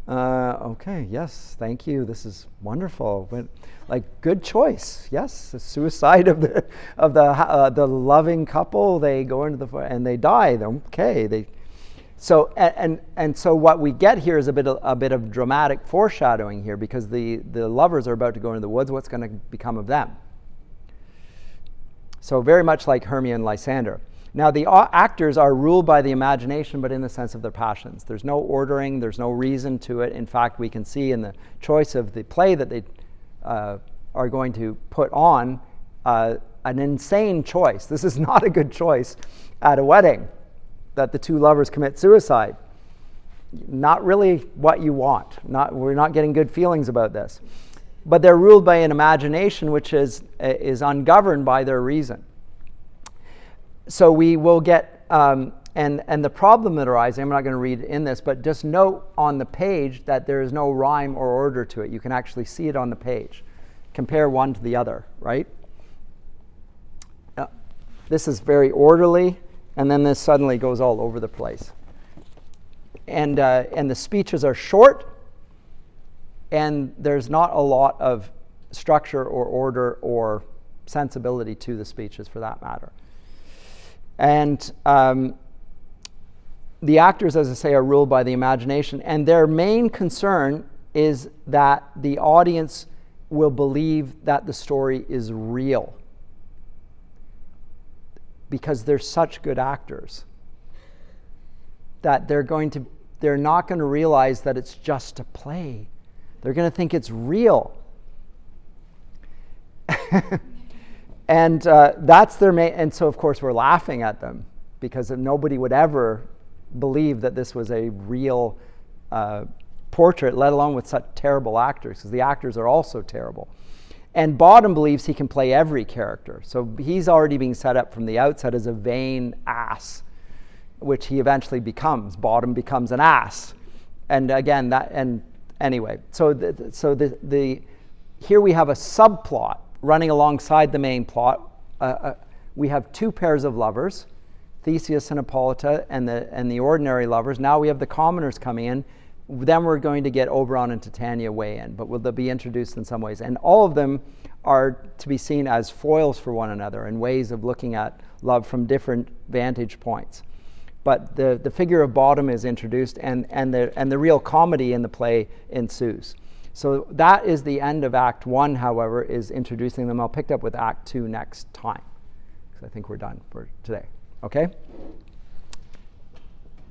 okay, yes, thank you, this is wonderful. But, like, good choice, yes. The suicide of the loving couple, they go into the and they die. Okay, so what we get here is a bit of dramatic foreshadowing here, because the lovers are about to go into the woods. What's going to become of them? So very much like Hermia and Lysander. Now, the actors are ruled by the imagination, but in the sense of their passions. There's no ordering, there's no reason to it. In fact, we can see in the choice of the play that they are going to put on an insane choice. This is not a good choice at a wedding, that the two lovers commit suicide. Not really what you want. We're not getting good feelings about this. But they're ruled by an imagination which is ungoverned by their reason. So we will get, and the problem that arises, I'm not going to read in this, but just note on the page that there is no rhyme or order to it. You can actually see it on the page. Compare one to the other, right? This is very orderly, and then this suddenly goes all over the place. And the speeches are short, and there's not a lot of structure or order or sensibility to the speeches, for that matter. And the actors, as I say, are ruled by the imagination, and their main concern is that the audience will believe that the story is real, because they're such good actors that they're not going to realize that it's just a play. They're going to think it's real. And that's their main, and so of course we're laughing at them, because nobody would ever believe that this was a real portrait, let alone with such terrible actors, because the actors are also terrible. And Bottom believes he can play every character, so he's already being set up from the outset as a vain ass, which he eventually becomes. Bottom becomes an ass, and again anyway. So here we have a subplot running alongside the main plot. We have two pairs of lovers, Theseus and Hippolyta, and the ordinary lovers. Now we have the commoners coming in. Then we're going to get Oberon and Titania way in, but they'll be introduced in some ways. And all of them are to be seen as foils for one another, and ways of looking at love from different vantage points. But the figure of Bottom is introduced, and the real comedy in the play ensues. So that is the end of Act 1, however, is introducing them. I'll pick up with Act 2 next time, because I think we're done for today. Okay?